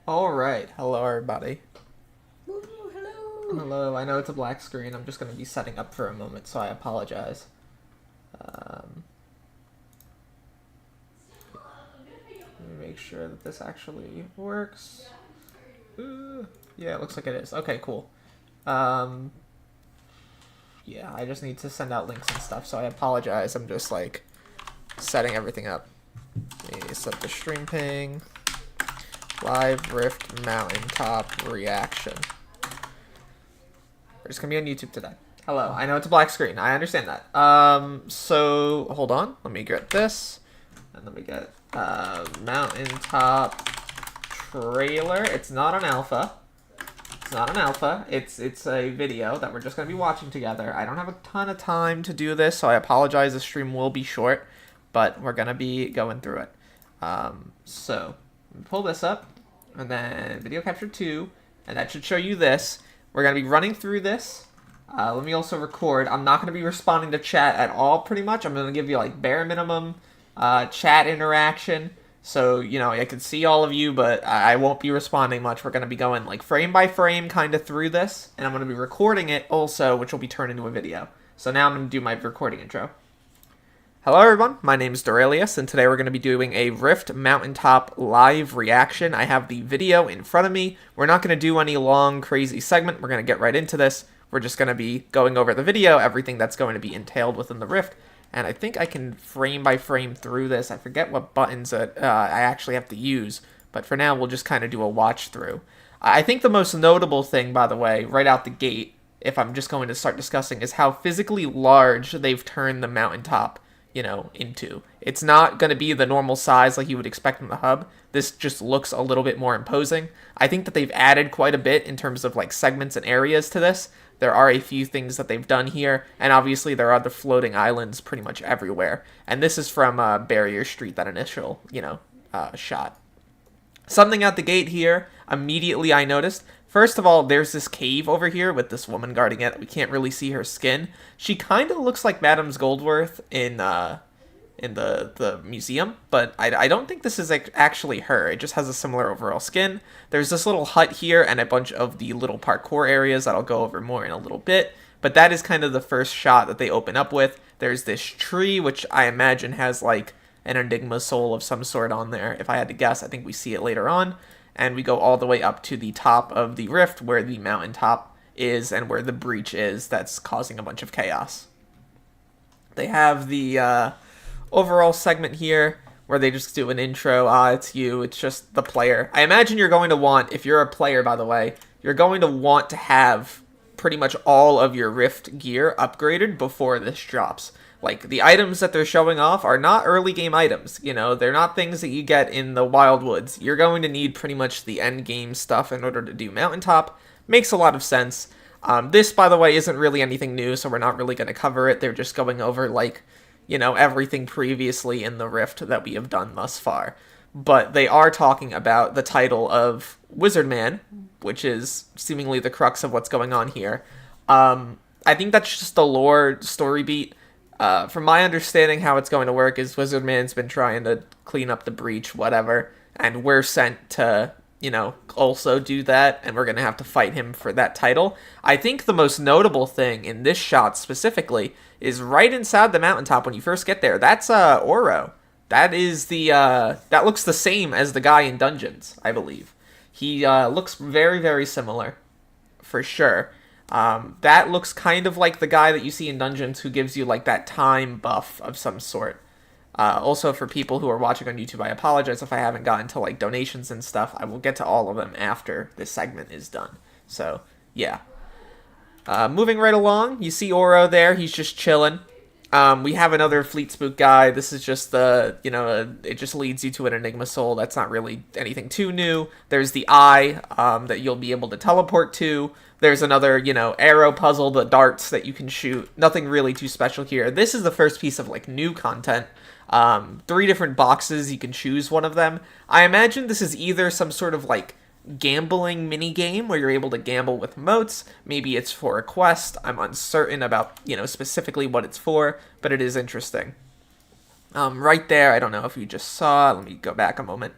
Alright, hello everybody. Ooh, hello. Hello, I know it's a black screen. I'm just going to be setting up for a moment, so I apologize. Um, Let me make sure that this actually works. Yeah, it looks like it is. Okay, cool. Um, yeah, I just need to send out links and stuff, so I apologize. I'm just like setting everything up. Let me set the stream ping. Live Rift Mountaintop reaction. We're just gonna be on YouTube today. Hello, I know it's a black screen. I understand that. So hold on. Let me get this, and let me get Mountaintop trailer. It's not an alpha. It's not an alpha. It's a video that we're just gonna be watching together. I don't have a ton of time to do this, so I apologize. The stream will be short, but we're gonna be going through it. So let me pull this up, and then video capture 2, and that should show you this. We're going to be running through this. Let me also record. I'm not going to be responding to chat at all, pretty much. I'm going to give you, like, bare minimum chat interaction. So, you know, I can see all of you, but I won't be responding much. We're going to be going, like, frame by frame kind of through this. And I'm going to be recording it also, which will be turned into a video. So now I'm going to do my recording intro. Hello everyone, my name is Dorelius, and today we're going to be doing a Rift Mountaintop live reaction. I have the video in front of me. We're not going to do any long, crazy segment. We're going to get right into this. We're just going to be going over the video, everything that's going to be entailed within the Rift, and I think I can frame by frame through this. I forget what buttons that I actually have to use, but for now we'll just kind of do a watch through. I think the most notable thing, by the way, right out the gate, if I'm just going to start discussing, is how physically large they've turned the Mountaintop, you know, into. It's not going to be the normal size like you would expect from the hub. This just looks a little bit more imposing. I think that they've added quite a bit in terms of like segments and areas to this. There are a few things that they've done here, and obviously there are the floating islands pretty much everywhere. And this is from Barrier Street, that initial, you know, shot. Something at the gate here, immediately I noticed. First of all, there's this cave over here with this woman guarding it. We can't really see her skin. She kind of looks like Madame Goldworth in the museum, but I don't think this is actually her. It just has a similar overall skin. There's this little hut here and a bunch of the little parkour areas that I'll go over more in a little bit. But that is kind of the first shot that they open up with. There's this tree, which I imagine has like an Enigma soul of some sort on there. If I had to guess, I think we see it later on. And we go all the way up to the top of the rift where the mountaintop is and where the breach is that's causing a bunch of chaos. They have the overall segment here where they just do an intro. It's you. It's just the player. I imagine you're going to want, if you're a player, by the way, you're going to want to have pretty much all of your Rift gear upgraded before this drops. Like, the items that they're showing off are not early game items, you know, they're not things that you get in the Wildwoods. You're going to need pretty much the end game stuff in order to do Mountaintop. Makes a lot of sense. This, by the way, isn't really anything new, so we're not really going to cover it. They're just going over, like, you know, everything previously in the Rift that we have done thus far. But they are talking about the title of Wizardman, which is seemingly the crux of what's going on here. I think that's just a lore story beat. From my understanding, how it's going to work is Wizardman's been trying to clean up the breach, whatever, and we're sent to, you know, also do that, and we're going to have to fight him for that title. I think the most notable thing in this shot specifically is right inside the mountaintop when you first get there. That's Oro. That is the, that looks the same as the guy in Dungeons, I believe. He looks very, very similar, for sure. That looks kind of like the guy that you see in Dungeons who gives you like that time buff of some sort. Also, for people who are watching on YouTube, I apologize if I haven't gotten to like donations and stuff. I will get to all of them after this segment is done. So, yeah. Moving right along, you see Oro there. He's just chilling. We have another Fleet Spook guy. This is just the, you know, it just leads you to an Enigma Soul. That's not really anything too new. There's the eye that you'll be able to teleport to. There's another, you know, arrow puzzle, the darts that you can shoot. Nothing really too special here. This is the first piece of, like, new content. 3 different boxes. You can choose one of them. I imagine this is either some sort of, like, gambling mini game where you're able to gamble with motes. Maybe it's for a quest. I'm uncertain about, you know, specifically what it's for, but it is interesting. Right there, I don't know if you just saw, let me go back a moment.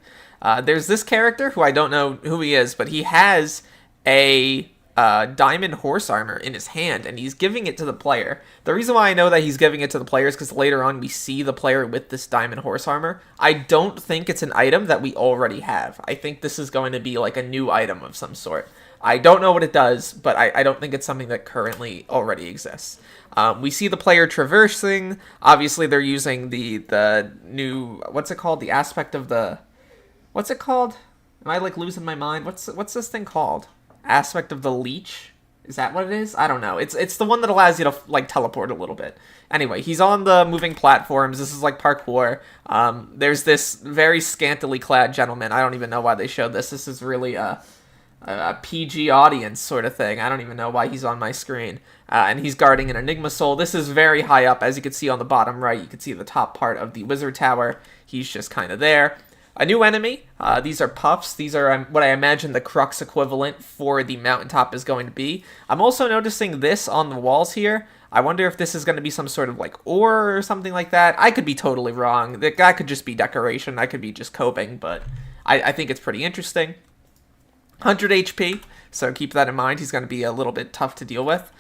There's this character who I don't know who he is, but he has a diamond horse armor in his hand, and he's giving it to the player. The reason why I know that he's giving it to the player is because later on we see the player with this diamond horse armor. I don't think it's an item that we already have. I think this is going to be like a new item of some sort. I don't know what it does, but I don't think it's something that currently already exists. We see the player traversing. Obviously, they're using the new, what's it called? The aspect of the, what's it called? Am I like losing my mind? What's this thing called? Aspect of the leech? Is that what it is? I don't know. It's the one that allows you to like teleport a little bit. Anyway, he's on the moving platforms. This is like parkour. There's this very scantily clad gentleman. I don't even know why they showed this. This is really a PG audience sort of thing. I don't even know why he's on my screen. And he's guarding an Enigma Soul. This is very high up. As you can see on the bottom right, you can see the top part of the Wizard Tower. He's just kind of there. A new enemy. These are puffs. These are what I imagine the crux equivalent for the Mountaintop is going to be. I'm also noticing this on the walls here. I wonder if this is going to be some sort of like ore or something like that. I could be totally wrong. That could just be decoration. I could be just coping, but I think it's pretty interesting. 100 HP, so keep that in mind. He's going to be a little bit tough to deal with.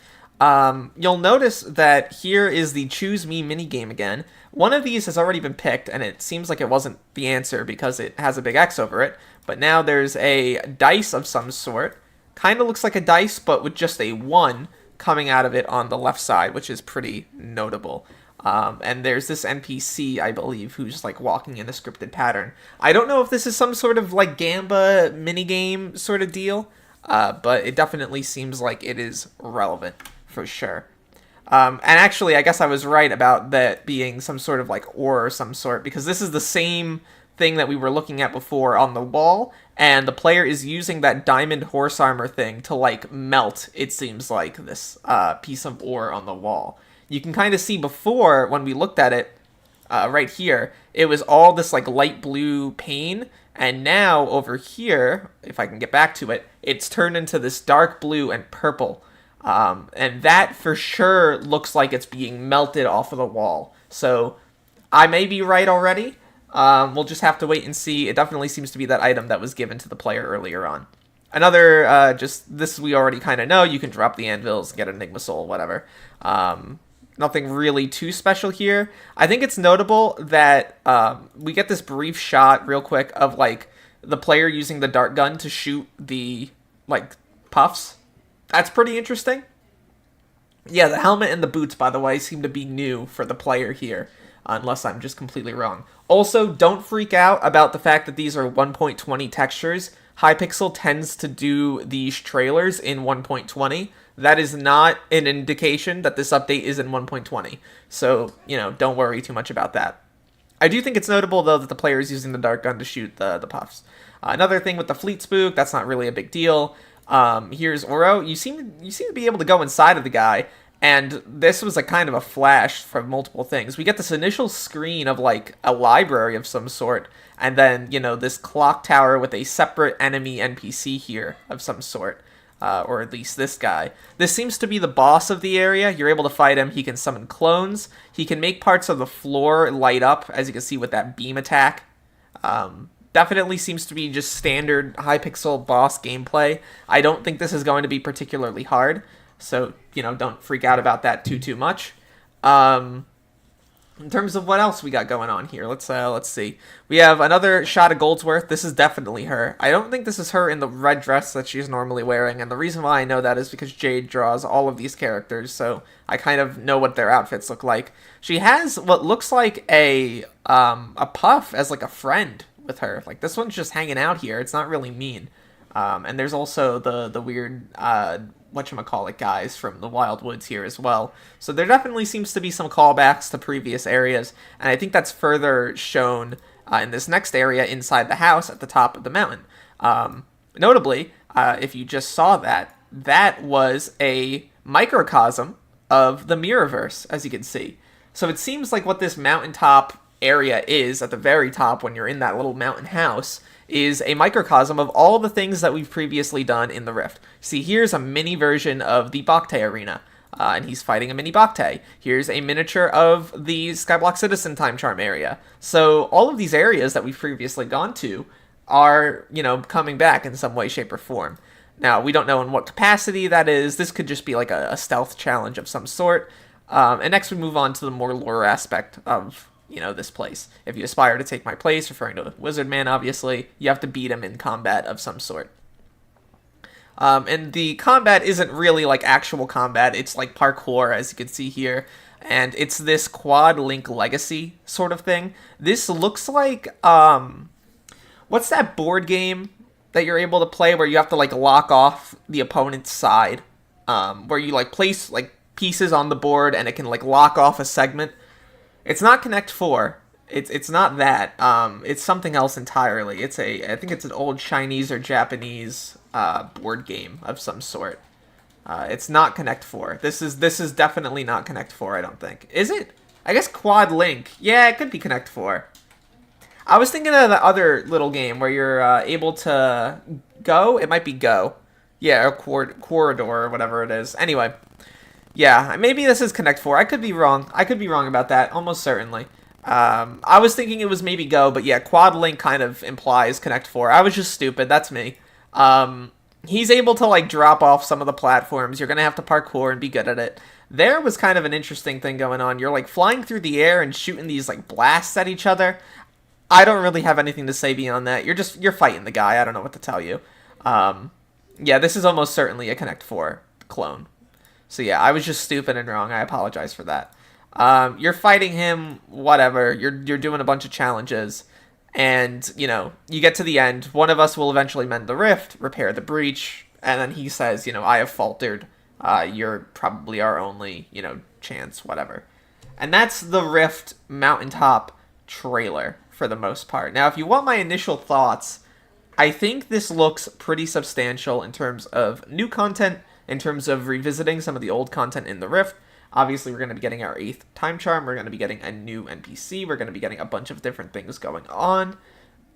You'll notice that here is the Choose Me minigame again. One of these has already been picked, and it seems like it wasn't the answer because it has a big X over it. But now there's a dice of some sort. Kind of looks like a dice, but with just a 1 coming out of it on the left side, which is pretty notable. And there's this NPC, I believe, who's like walking in a scripted pattern. I don't know if this is some sort of like Gamba minigame sort of deal, but it definitely seems like it is relevant for sure. And actually, I guess I was right about that being some sort of like ore or some sort, because this is the same thing that we were looking at before on the wall, and the player is using that diamond horse armor thing to like melt, it seems like, this piece of ore on the wall. You can kind of see before, when we looked at it, right here, it was all this like light blue pane, and now over here, if I can get back to it, it's turned into this dark blue and purple. And that for sure looks like it's being melted off of the wall. So I may be right already. We'll just have to wait and see. It definitely seems to be that item that was given to the player earlier on. Another, just this we already kind of know. You can drop the anvils, get an Enigma Soul, whatever. Nothing really too special here. I think it's notable that we get this brief shot real quick of like the player using the dart gun to shoot the like puffs. That's pretty interesting. Yeah, the helmet and the boots, by the way, seem to be new for the player here, unless I'm just completely wrong. Also, don't freak out about the fact that these are 1.20 textures. Hypixel tends to do these trailers in 1.20. That is not an indication that this update is in 1.20. So, don't worry too much about that. I do think it's notable, though, that the player is using the dart gun to shoot the puffs. Another thing with the fleet spook, that's not really a big deal. Here's Oro. You seem to be able to go inside of the guy, and this was a kind of a flash from multiple things. We get this initial screen of like a library of some sort, and then this clock tower with a separate enemy NPC here of some sort, or at least this guy. This seems to be the boss of the area. You're able to fight him. He can summon clones. He can make parts of the floor light up, as you can see with that beam attack. Definitely seems to be just standard Hypixel boss gameplay. I don't think this is going to be particularly hard, so, don't freak out about that too much. In terms of what else we got going on here, let's see. We have another shot of Goldsworth. This is definitely her. I don't think this is her in the red dress that she's normally wearing, and the reason why I know that is because Jade draws all of these characters, so I kind of know what their outfits look like. She has what looks like a puff as like a friend with her. Like, this one's just hanging out here. It's not really mean. And there's also the weird whatchamacallit guys from the Wild Woods here as well. So there definitely seems to be some callbacks to previous areas, and I think that's further shown in this next area inside the house at the top of the mountain. Notably, if you just saw that, that was a microcosm of the Mirrorverse, as you can see. So it seems like what this mountaintop area is at the very top when you're in that little mountain house is a microcosm of all the things that we've previously done in the Rift. See, here's a mini version of the Bacte arena, and he's fighting a mini Bacte. Here's a miniature of the Skyblock Citizen Time Charm area. So all of these areas that we've previously gone to are, coming back in some way, shape, or form. Now, we don't know in what capacity that is. This could just be like a stealth challenge of some sort. And next we move on to the more lore aspect of, this place. If you aspire to take my place, referring to the Wizard Man, obviously, you have to beat him in combat of some sort. And the combat isn't really like actual combat. It's like parkour, as you can see here. And it's this quad link legacy sort of thing. This looks like, what's that board game that you're able to play where you have to like lock off the opponent's side? Where you like place like pieces on the board and it can like lock off a segment. It's not Connect 4. It's not that. It's something else entirely. I think it's an old Chinese or Japanese board game of some sort. It's not Connect 4. This is definitely not Connect 4, I don't think. Is it? I guess Quad Link. Yeah, it could be Connect 4. I was thinking of the other little game where you're able to go. It might be Go. Yeah, or Corridor or whatever it is. Anyway. Yeah, maybe this is Connect 4. I could be wrong. I could be wrong about that, almost certainly. I was thinking it was maybe Go, but yeah, Quad Link kind of implies Connect 4. I was just stupid. That's me. He's able to, like, drop off some of the platforms. You're going to have to parkour and be good at it. There was kind of an interesting thing going on. You're, like, flying through the air and shooting these, like, blasts at each other. I don't really have anything to say beyond that. You're fighting the guy. I don't know what to tell you. Yeah, this is almost certainly a Connect 4 clone. So yeah, I was just stupid and wrong. I apologize for that. You're fighting him, whatever. You're doing a bunch of challenges. And, you get to the end. One of us will eventually mend the rift, repair the breach. And then he says, I have faltered. You're probably our only, chance, whatever. And that's the Rift Mountaintop trailer for the most part. Now, if you want my initial thoughts, I think this looks pretty substantial in terms of new content, in terms of revisiting some of the old content in the Rift. Obviously, we're going to be getting our 8th time charm. We're going to be getting a new NPC. We're going to be getting a bunch of different things going on.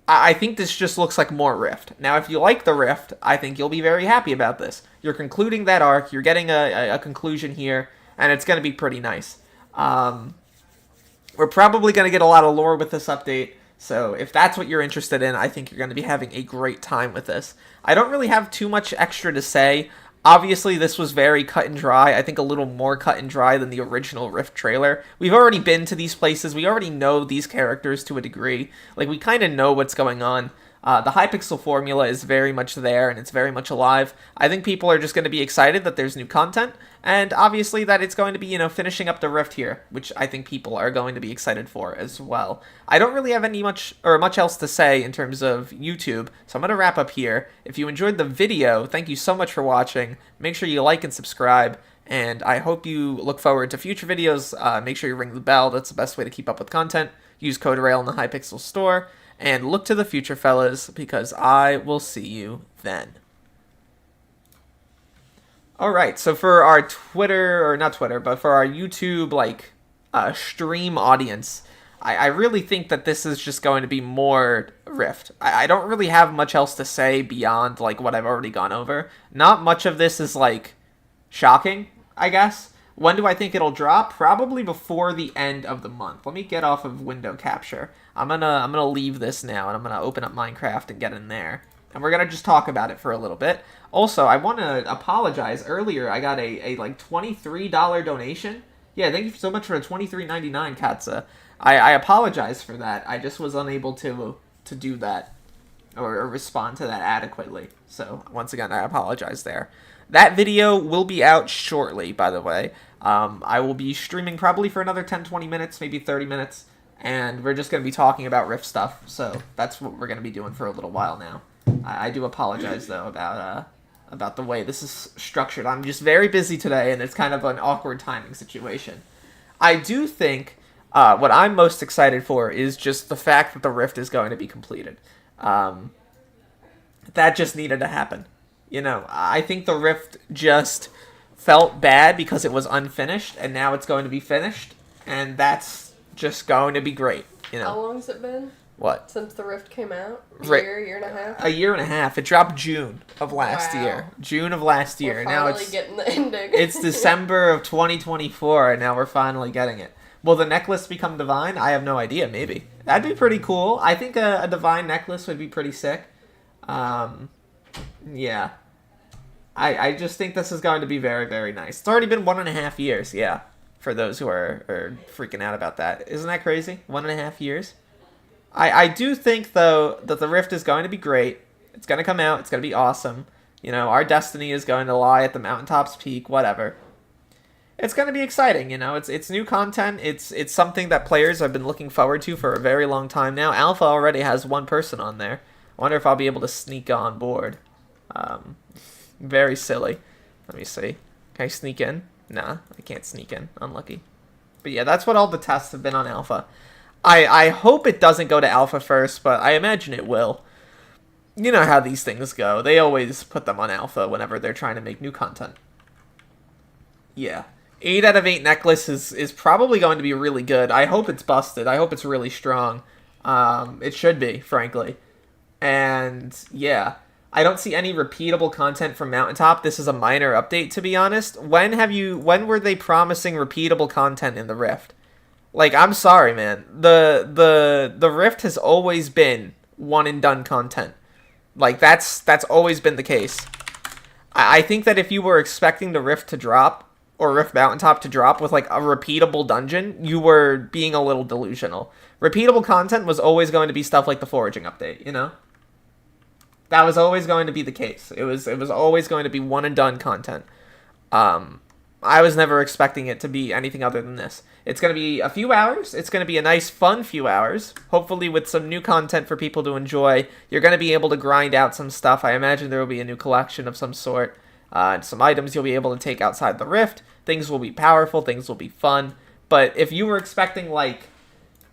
I think this just looks like more Rift. Now, if you like the Rift, I think you'll be very happy about this. You're concluding that arc. You're getting a conclusion here, and it's going to be pretty nice. We're probably going to get a lot of lore with this update. So if that's what you're interested in, I think you're going to be having a great time with this. I don't really have too much extra to say. Obviously, this was very cut and dry. I think a little more cut and dry than the original Rift trailer. We've already been to these places. We already know these characters to a degree. Like, we kind of know what's going on. The Hypixel formula is very much there, and it's very much alive. I think people are just going to be excited that there's new content, and obviously that it's going to be, finishing up the Rift here, which I think people are going to be excited for as well. I don't really have much else to say in terms of YouTube, so I'm going to wrap up here. If you enjoyed the video, thank you so much for watching. Make sure you like and subscribe, and I hope you look forward to future videos. Make sure you ring the bell. That's the best way to keep up with content. Use code RAIL in the Hypixel store. And look to the future, fellas, because I will see you then. Alright, so for our Twitter, or not Twitter, but for our YouTube, stream audience, I really think that this is just going to be more Rift. I don't really have much else to say beyond, what I've already gone over. Not much of this is, shocking, I guess. When do I think it'll drop? Probably before the end of the month. Let me get off of window capture. I'm gonna leave this now, and I'm gonna open up Minecraft and get in there. And we're gonna just talk about it for a little bit. Also, I want to apologize. Earlier, I got a $23 donation. Yeah, thank you so much for the $23.99, Katza. I apologize for that. I just was unable to do that or respond to that adequately. So, once again, I apologize there. That video will be out shortly, by the way. I will be streaming probably for another 10-20 minutes, maybe 30 minutes. And we're just going to be talking about Rift stuff. So that's what we're going to be doing for a little while now. I do apologize, though, about the way this is structured. I'm just very busy today, and it's kind of an awkward timing situation. I do think what I'm most excited for is just the fact that the Rift is going to be completed. That just needed to happen. I think the Rift just felt bad because it was unfinished, and now it's going to be finished, and that's just going to be great. How long has it been? What? Since the Rift came out? Year and a half? A year and a half. It dropped June of last year. June of last year. We're finally getting the ending. It's December of 2024, and now we're finally getting it. Will the necklace become divine? I have no idea. Maybe. That'd be pretty cool. I think a divine necklace would be pretty sick. Yeah. I just think this is going to be very, very nice. It's already been 1.5 years, yeah. For those who are freaking out about that. Isn't that crazy? 1.5 years? I do think, though, that the Rift is going to be great. It's going to come out. It's going to be awesome. You know, our destiny is going to lie at the Mountaintop's peak, whatever. It's going to be exciting, you know. It's new content. It's something that players have been looking forward to for a very long time now. Alpha already has 1 person on there. I wonder if I'll be able to sneak on board. Very silly. Let me see. Can I sneak in? Nah, I can't sneak in. Unlucky. But yeah, that's what all the tests have been on Alpha. I hope it doesn't go to Alpha first, but I imagine it will. You know how these things go. They always put them on Alpha whenever they're trying to make new content. Yeah. 8 out of 8 necklace is probably going to be really good. I hope it's busted. I hope it's really strong. It should be, frankly. And yeah, I don't see any repeatable content from Mountaintop. This is a minor update, to be honest. When were they promising repeatable content in the Rift? Like, I'm sorry, man. The Rift has always been one and done content. Like, that's always been the case. I think that if you were expecting the Rift to drop, or Rift Mountaintop to drop with, like, a repeatable dungeon, you were being a little delusional. Repeatable content was always going to be stuff like the foraging update, you know? That was always going to be the case. It was always going to be one and done content. I was never expecting it to be anything other than this. It's going to be a few hours. It's going to be a nice, fun few hours. Hopefully with some new content for people to enjoy. You're going to be able to grind out some stuff. I imagine there will be a new collection of some sort. Some items you'll be able to take outside the Rift. Things will be powerful. Things will be fun. But if you were expecting, like,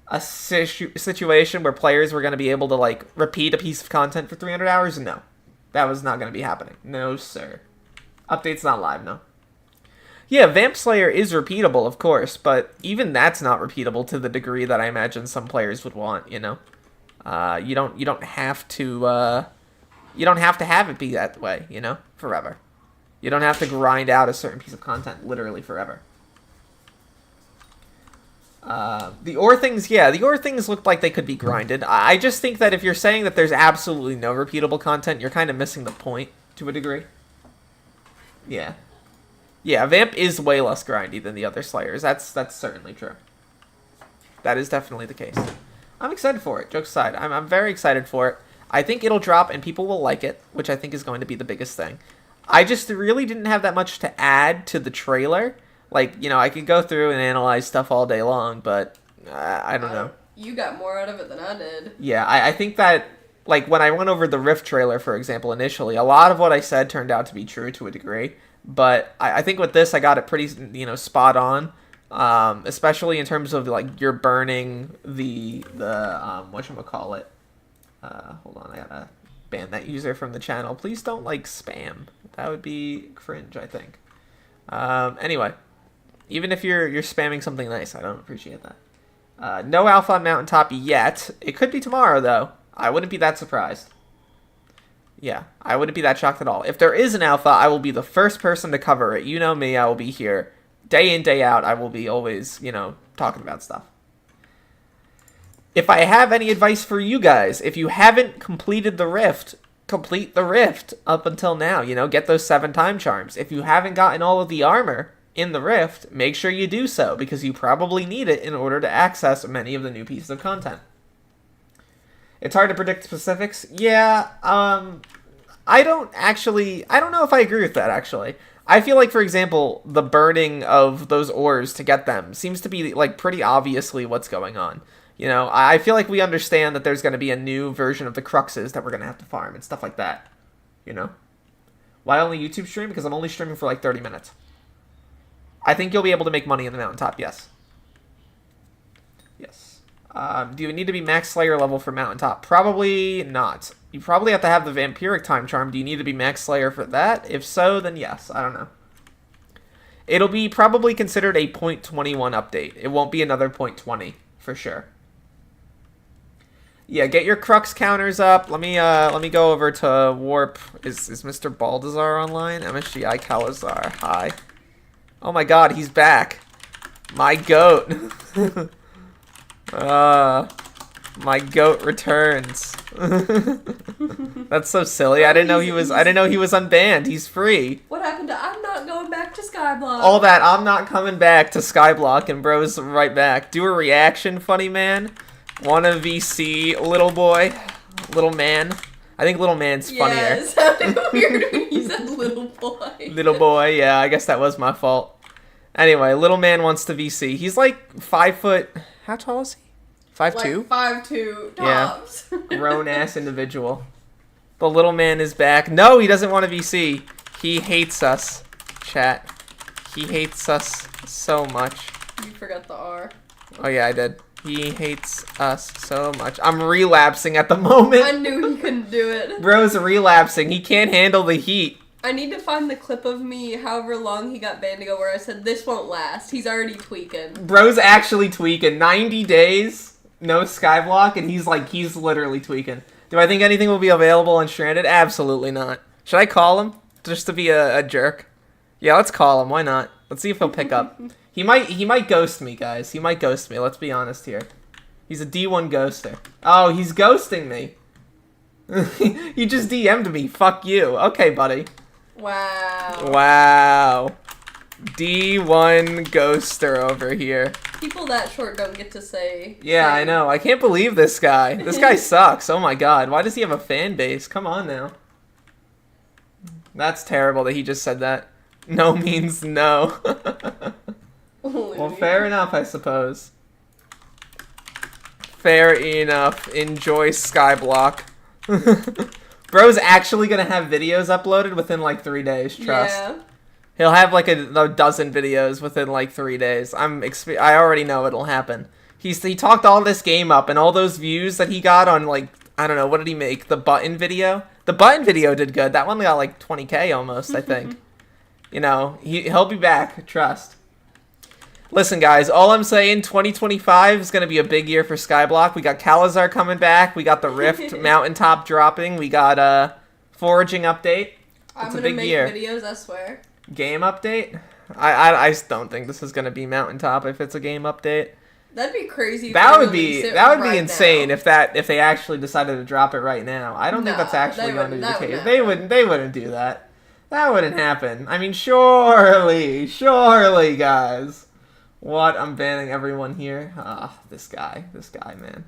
a situation where players were going to be able to, like, repeat a piece of content for 300 hours, no. That was not going to be happening. No, sir. Update's not live, no. Yeah, Vamp Slayer is repeatable, of course, but even that's not repeatable to the degree that I imagine some players would want, you know? You don't have to have it be that way, you know? Forever. You don't have to grind out a certain piece of content literally forever. The ore things, yeah, the ore things looked like they could be grinded. I just think that if you're saying that there's absolutely no repeatable content, you're kind of missing the point to a degree. Yeah. Yeah, Vamp is way less grindy than the other Slayers. That's certainly true. That is definitely the case. I'm excited for it, jokes aside. I'm very excited for it. I think it'll drop and people will like it, which I think is going to be the biggest thing. I just really didn't have that much to add to the trailer. Like, you know, I could go through and analyze stuff all day long, but I don't know. You got more out of it than I did. Yeah, I think that, like, when I went over the Rift trailer, for example, initially, a lot of what I said turned out to be true to a degree. But I think with this, I got it pretty, you know, spot on. Especially in terms of, like, you're burning the whatchamacallit. Hold on, I gotta ban that user from the channel. Please don't, like, spam. That would be cringe, I think. Anyway. Even if you're spamming something nice, I don't appreciate that. No alpha on Mountaintop yet. It could be tomorrow, though. I wouldn't be that surprised. Yeah, I wouldn't be that shocked at all. If there is an alpha, I will be the first person to cover it. You know me, I will be here. Day in, day out, I will be always, you know, talking about stuff. If I have any advice for you guys, if you haven't completed the Rift, complete the Rift up until now. You know, get those 7 time charms. If you haven't gotten all of the armor in the Rift, make sure you do so, because you probably need it in order to access many of the new pieces of content. It's hard to predict specifics. Yeah, I don't know if I agree with that, actually. I feel like, for example, the burning of those ores to get them seems to be, like, pretty obviously what's going on. You know, I feel like we understand that there's going to be a new version of the Cruxes that we're going to have to farm and stuff like that. You know? Why only YouTube stream? Because I'm only streaming for, like, 30 minutes. I think you'll be able to make money in the Mountaintop, yes. Yes. Do you need to be max Slayer level for Mountaintop? Probably not. You probably have to have the Vampiric Time Charm. Do you need to be max Slayer for that? If so, then yes. I don't know. It'll be probably considered a 0.21 update. It won't be another 0.20, for sure. Yeah, get your Crux counters up. Let me go over to Warp. Is Mr. Baldassar online? MSGI Calazar. Hi. Oh my god, he's back. My goat. My goat returns. That's so silly. I didn't know he was unbanned. He's free. What happened to I'm not going back to Skyblock? All that I'm not coming back to Skyblock, and bro's right back. Do a reaction, funny man. Wanna VC little boy, little man. I think little man's funnier. Yeah, it sounded weird when you said little boy. Little boy, yeah, I guess that was my fault. Anyway, little man wants to VC. He's like 5 foot. How tall is he? 5'2"? Like 5'2", tops. Yeah. Grown ass individual. The little man is back. No, he doesn't want to VC. He hates us, chat. He hates us so much. You forgot the R. Oh yeah, I did. He hates us so much. I'm relapsing at the moment. I knew he couldn't do it. Bro's relapsing. He can't handle the heat. I need to find the clip of me, however long he got banned ago, where I said, this won't last. He's already tweaking. Bro's actually tweaking. 90 days, no Skyblock, and he's literally tweaking. Do I think anything will be available on Stranded? Absolutely not. Should I call him? Just to be a jerk? Yeah, let's call him. Why not? Let's see if he'll pick up. He might ghost me, guys. He might ghost me. Let's be honest here. He's a D1 ghoster. Oh, he's ghosting me. He just DM'd me. Fuck you. Okay, buddy. Wow. Wow. D1 ghoster over here. People that short don't get to say. Yeah, I know. I can't believe this guy. This guy sucks. Oh my god. Why does he have a fan base? Come on now. That's terrible that he just said that. No means no. Well, fair enough, I suppose. Fair enough. Enjoy Skyblock. Bro's actually gonna have videos uploaded within like 3 days, trust. Yeah. He'll have like a dozen videos within like 3 days. I already know it'll happen. He talked all this game up, and all those views that he got on, like, I don't know, what did he make? The button video? The button video did good. That one got like 20K almost, I think. You know, he'll be back, trust. Listen, guys, all I'm saying, 2025 is going to be a big year for Skyblock. We got Calazar coming back. We got the Rift Mountaintop dropping. We got Foraging update. It's a big year. I'm going to make videos, I swear. Game update? I don't think this is going to be Mountaintop if it's a game update. That'd be crazy. That would be insane if they actually decided to drop it right now. I don't think that's actually going to be the case. They wouldn't do that. That wouldn't happen. I mean, surely, guys. What? I'm banning everyone here. Ah, this guy, man.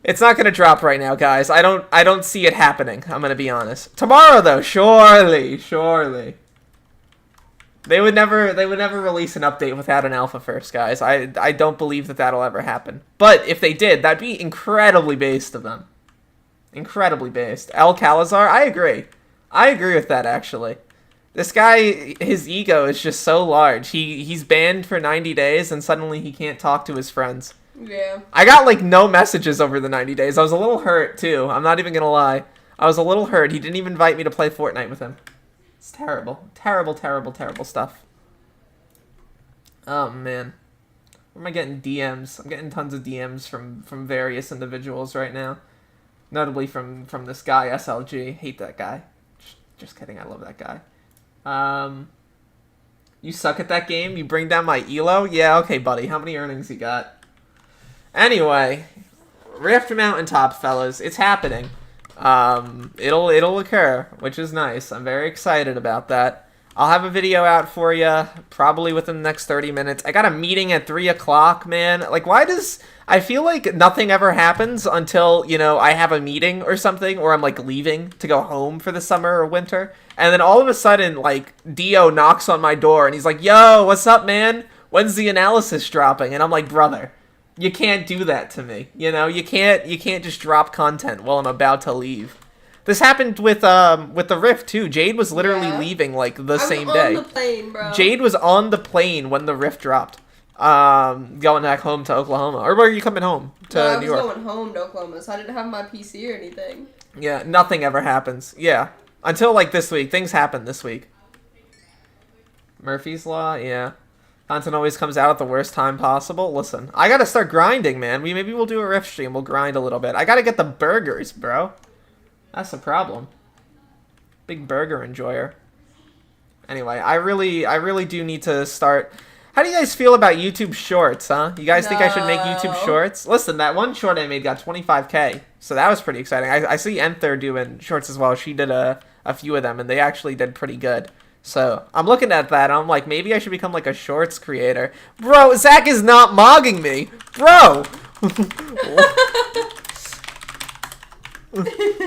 It's not gonna drop right now, guys. I don't see it happening. I'm gonna be honest. Tomorrow, though, surely. They would never release an update without an alpha first, guys. I don't believe that that'll ever happen. But if they did, that'd be incredibly based of them. Incredibly based. El Calazar, I agree. I agree with that, actually. This guy, his ego is just so large. He's banned for 90 days, and suddenly he can't talk to his friends. Yeah. I got, like, no messages over the 90 days. I was a little hurt, too. I'm not even gonna lie. I was a little hurt. He didn't even invite me to play Fortnite with him. It's terrible. Terrible stuff. Oh, man. Where am I getting DMs? I'm getting tons of DMs from various individuals right now. Notably from this guy, SLG. Hate that guy. Just kidding. I love that guy. You suck at that game? You bring down my elo? Yeah, okay, buddy. How many earnings you got? Anyway, Rift Mountaintop, fellas. It's happening. It'll occur, which is nice. I'm very excited about that. I'll have a video out for you probably within the next 30 minutes. I got a meeting at 3 o'clock, man. Like, why does... I feel like nothing ever happens until, you know, I have a meeting or something, or I'm, like, leaving to go home for the summer or winter. And then all of a sudden, like, Dio knocks on my door, and he's like, yo, what's up, man? When's the analysis dropping? And I'm like, brother, you can't do that to me. You know, you can't just drop content while I'm about to leave. This happened with the Rift, too. Jade was literally leaving, like, the same day. I was on the plane, bro. Jade was on the plane when the Rift dropped. Going back home to Oklahoma. Or were you coming home to New York? I was going home to Oklahoma, so I didn't have my PC or anything. Yeah, nothing ever happens. Yeah. Until, like, this week. Things happen this week. Murphy's Law? Yeah. Content always comes out at the worst time possible. Listen, I gotta start grinding, man. Maybe we'll do a Rift stream. We'll grind a little bit. I gotta get the burgers, bro. That's the problem. Big burger enjoyer. Anyway, I really do need to start... How do you guys feel about YouTube Shorts, huh? You guys think I should make YouTube No. Shorts? Listen, that one short I made got 25K, so that was pretty exciting. I see Enther doing shorts as well. She did a few of them, and they actually did pretty good. So I'm looking at that, and I'm like, maybe I should become like a shorts creator. Bro, Zach is not mogging me. Bro!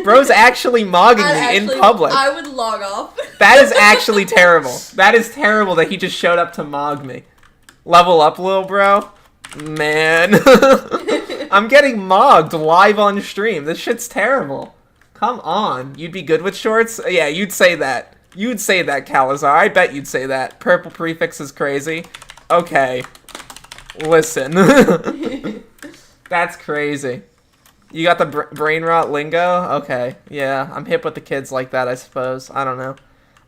Bro's actually mogging me in public. I would log off. That is actually terrible. That is terrible that he just showed up to mog me. Level up, little bro. Man. I'm getting mogged live on stream. This shit's terrible. Come on. You'd be good with shorts? Yeah, you'd say that. You'd say that, Calazar. I bet you'd say that. Purple prefix is crazy. Okay. Listen. That's crazy. You got the brain rot lingo? Okay. Yeah, I'm hip with the kids like that, I suppose. I don't know.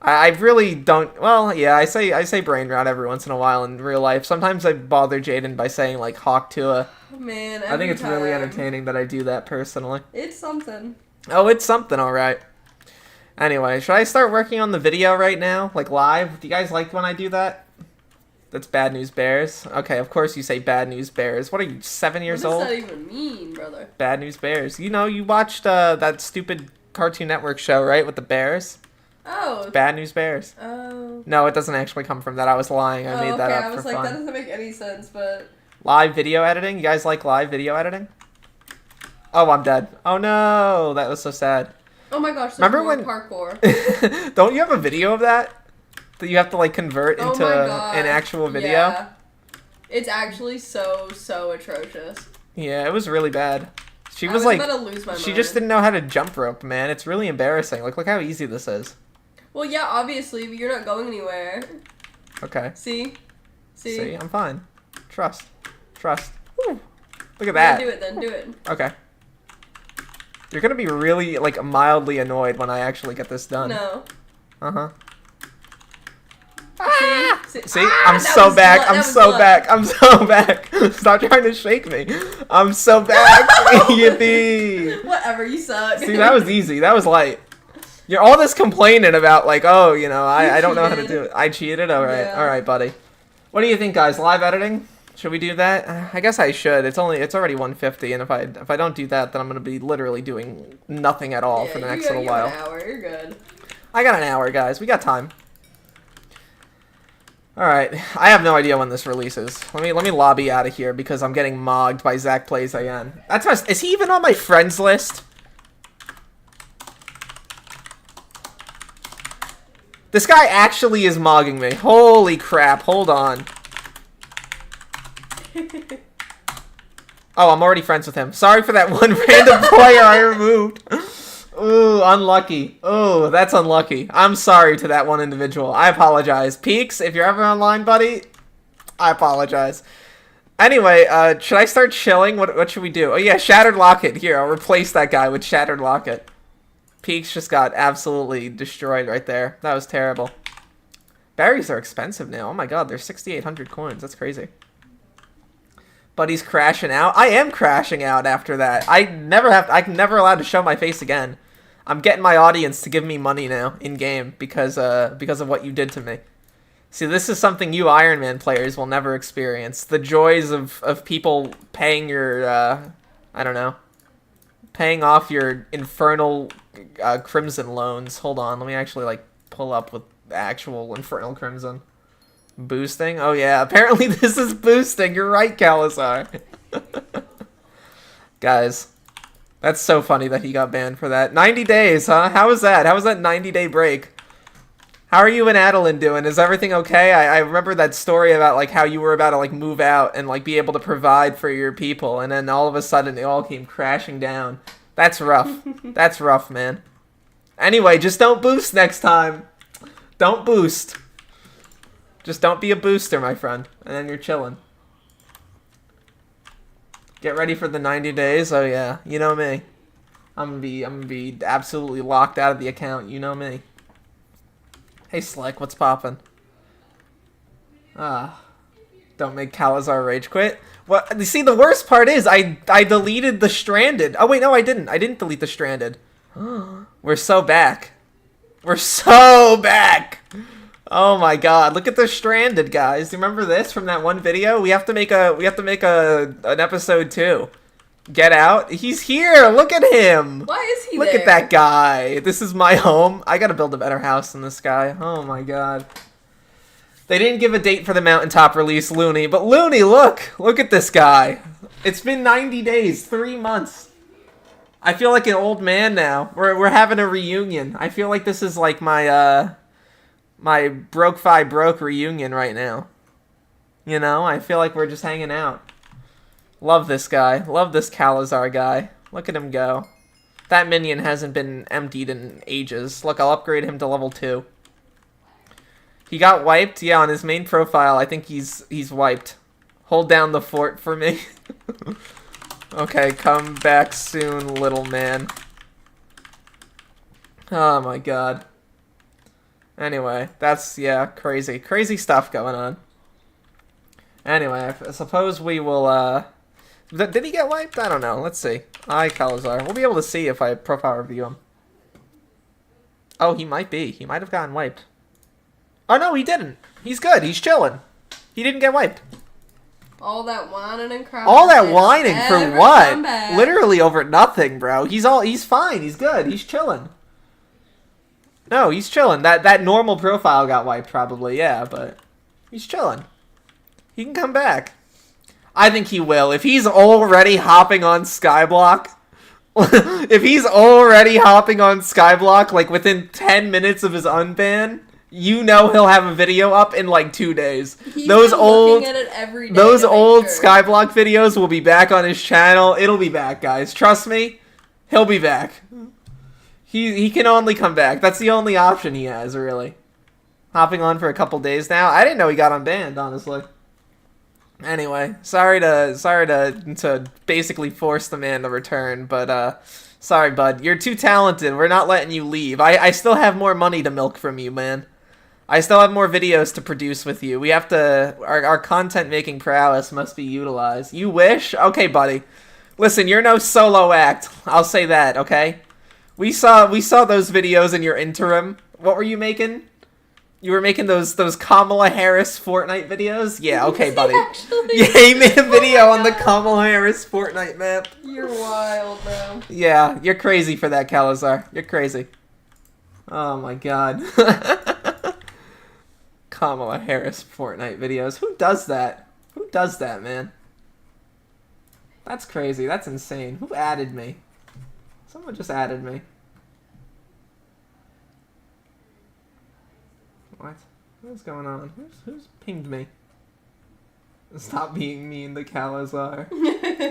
I really don't... Well, yeah, I say brain rot every once in a while in real life. Sometimes I bother Jaden by saying, like, Hawk Tua. Man, I think it's really entertaining that I do that personally. It's something. Oh, it's something, alright. Anyway, should I start working on the video right now? Like, live? Do you guys like when I do that? That's Bad News Bears. Okay, of course you say Bad News Bears. What are you, 7 years old? What does that even mean, brother? Bad News Bears. You know, you watched that stupid Cartoon Network show, right? With the bears? Oh. Bad News Bears. Oh. No, it doesn't actually come from that. I was lying. I made that up I was for like, fun. that doesn't make any sense, but... Live video editing? You guys like live video editing? Oh, I'm dead. Oh no, that was so sad. Oh my gosh, Remember when parkour. Don't you have a video of that? That you have to like convert into an actual video? Yeah. It's actually so atrocious. Yeah, it was really bad. She was about like, to lose my she mind. just didn't know how to jump rope, man. It's really embarrassing. Like, look how easy this is. Well, yeah, obviously, but you're not going anywhere. Okay. See? See, I'm fine. Trust. Woo. Look at Yeah, that. do it then, do it. Okay. You're gonna be really, like, mildly annoyed when I actually get this done. No. Uh-huh. See? See? I'm so back. I'm so back. I'm so back. Stop trying to shake me. I'm so back. Yippee. Whatever, you suck. See, that was easy. That was light. You're all this complaining about, like, oh, you know, I don't know how to do it. I cheated? Alright. Yeah. Alright, buddy. What do you think, guys? Live editing? Should we do that? I guess I should. It's already 1:50, and if I don't do that, then I'm gonna be literally doing nothing at all for the next little while. An hour, you're good. I got an hour, guys. We got time. Alright, I have no idea when this releases. Let me lobby out of here because I'm getting mogged by Zach Plays AN. Is he even on my friends list? This guy actually is mogging me. Holy crap, hold on. Oh, I'm already friends with him. Sorry for that one random player I removed. Ooh, unlucky. Ooh, that's unlucky. I'm sorry to that one individual. I apologize. Peaks, if you're ever online, buddy, I apologize. Anyway, should I start chilling? What should we do? Oh, yeah, Shattered Locket. Here, I'll replace that guy with Shattered Locket. Peaks just got absolutely destroyed right there. That was terrible. Berries are expensive now. Oh my god, they're 6,800 coins. That's crazy. Buddy's crashing out. I am crashing out after that. I'm never allowed to show my face again. I'm getting my audience to give me money now in game because of what you did to me. See, this is something you Iron Man players will never experience. The joys of people paying your I don't know, paying off your infernal Crimson loans. Hold on, let me actually like pull up with actual Infernal Crimson. Boosting? Oh yeah, apparently this is boosting. You're right, Calazar. Guys, that's so funny that he got banned for that. 90 days, huh? How was that? How was that 90-day break? How are you and Adeline doing? Is everything okay? I remember that story about like how you were about to like move out and like be able to provide for your people, and then all of a sudden it all came crashing down. That's rough. That's rough, man. Anyway, just don't boost next time. Don't boost. Just don't be a booster, my friend, and then you're chilling. Get ready for the 90 days. Oh yeah, you know me. I'm gonna be absolutely locked out of the account. You know me. Hey Slick, what's poppin'? Don't make Calazar rage quit. What? You see, the worst part is I deleted the Stranded. Oh wait, no, I didn't. I didn't delete the Stranded. We're so back. We're so back. Oh my god, look at the stranded guys. Do you remember this from that one video? We have to make an episode 2. Get out. He's here. Look at him. Why is he Look there? at that guy. This is my home. I gotta build a better house than this guy. Oh my god. They didn't give a date for the Mountaintop release, Looney. But Looney, look. Look at this guy. It's been 90 days. 3 months. I feel like an old man now. We're having a reunion. I feel like this is like my my broke reunion right now. You know, I feel like we're just hanging out. Love this guy. Love this Calazar guy. Look at him go. That minion hasn't been emptied in ages. Look, I'll upgrade him to level 2. He got wiped? Yeah, on his main profile, I think he's wiped. Hold down the fort for me. Okay, come back soon, little man. Oh my god. Anyway, that's, yeah, crazy. Crazy stuff going on. Anyway, I suppose we will, did he get wiped? I don't know. Let's see. Calazar. We'll be able to see if I profile review him. Oh, he might be. He might have gotten wiped. Oh, no, he didn't. He's good. He's chilling. He didn't get wiped. All that whining and crying. All that whining for what? Comeback. Literally over nothing, bro. He's fine. He's good. He's chilling. No, he's chilling. That normal profile got wiped probably, yeah, but he's chilling. He can come back. I think he will. If he's already hopping on Skyblock, if he's already hopping on Skyblock, like within 10 minutes of his unban, you know he'll have a video up in like 2 days. He's those been old, looking at it every day those to make old sure. Skyblock videos will be back on his channel. It'll be back, guys. Trust me, he'll be back. He can only come back. That's the only option he has, really. Hopping on for a couple days now. I didn't know he got unbanned, honestly. Anyway, sorry to basically force the man to return, but sorry, bud. You're too talented. We're not letting you leave. I still have more money to milk from you, man. I still have more videos to produce with you. We have to... Our content-making prowess must be utilized. You wish? Okay, buddy. Listen, you're no solo act. I'll say that, okay? We saw those videos in your interim. What were you making? You were making those Kamala Harris Fortnite videos? Yeah, okay, buddy. Yeah, he made a video on the Kamala Harris Fortnite map. You're wild, bro. Yeah, you're crazy for that, Calazar. You're crazy. Oh my god. Kamala Harris Fortnite videos. Who does that? Who does that, man? That's crazy. That's insane. Who added me? Someone just added me. What? What's going on? Who's pinged me? Stop being mean to Calazar.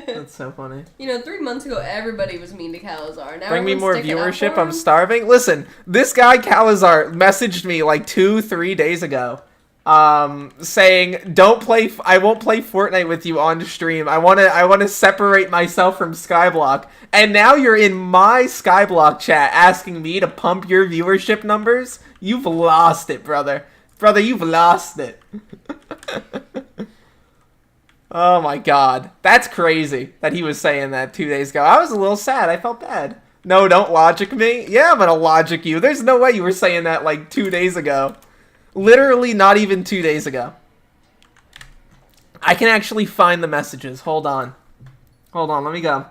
That's so funny. You know, 3 months ago, everybody was mean to Calazar. Now Bring me more everyone's sticking up viewership. for I'm him. starving. Listen, this guy Calazar messaged me like 2-3 days ago, saying, "Don't play. I won't play Fortnite with you on stream. I wanna separate myself from Skyblock." And now you're in my Skyblock chat asking me to pump your viewership numbers. You've lost it, brother. Brother, you've lost it. Oh my god. That's crazy that he was saying that 2 days ago. I was a little sad. I felt bad. No, don't logic me. Yeah, I'm gonna logic you. There's no way you were saying that like 2 days ago. Literally not even 2 days ago. I can actually find the messages. Hold on. Hold on, let me go.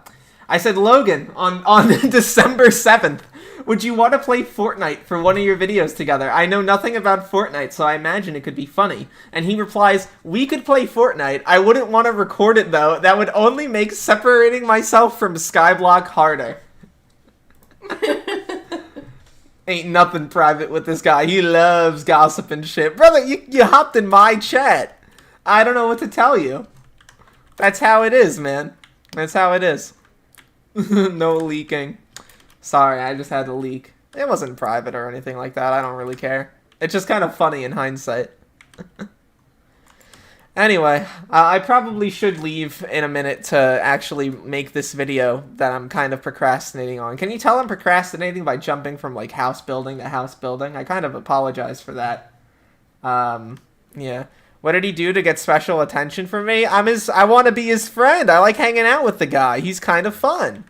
I said, Logan, on December 7th, would you want to play Fortnite for one of your videos together? I know nothing about Fortnite, so I imagine it could be funny. And he replies, we could play Fortnite. I wouldn't want to record it, though. That would only make separating myself from Skyblock harder. Ain't nothing private with this guy. He loves gossip and shit. Brother, you hopped in my chat. I don't know what to tell you. That's how it is, man. That's how it is. No leaking. Sorry, I just had to leak. It wasn't private or anything like that. I don't really care. It's just kind of funny in hindsight. Anyway, I probably should leave in a minute to actually make this video that I'm kind of procrastinating on. Can you tell I'm procrastinating by jumping from, like, house building to house building? I kind of apologize for that. Yeah. What did he do to get special attention from me? I want to be his friend. I like hanging out with the guy. He's kind of fun.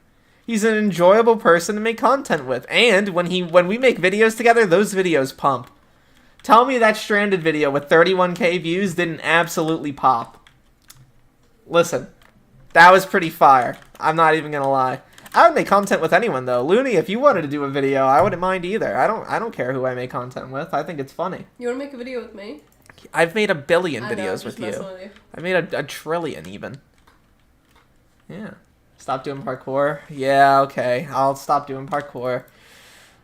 He's an enjoyable person to make content with. And when we make videos together, those videos pump. Tell me that Stranded video with 31K views didn't absolutely pop. Listen, that was pretty fire. I'm not even gonna lie. I would make content with anyone though. Looney, if you wanted to do a video, I wouldn't mind either. I don't care who I make content with. I think it's funny. You want to make a video with me? I've made a billion I know, videos just with you. messing with you. I made a trillion even. Yeah. Stop doing parkour. Yeah, okay. I'll stop doing parkour.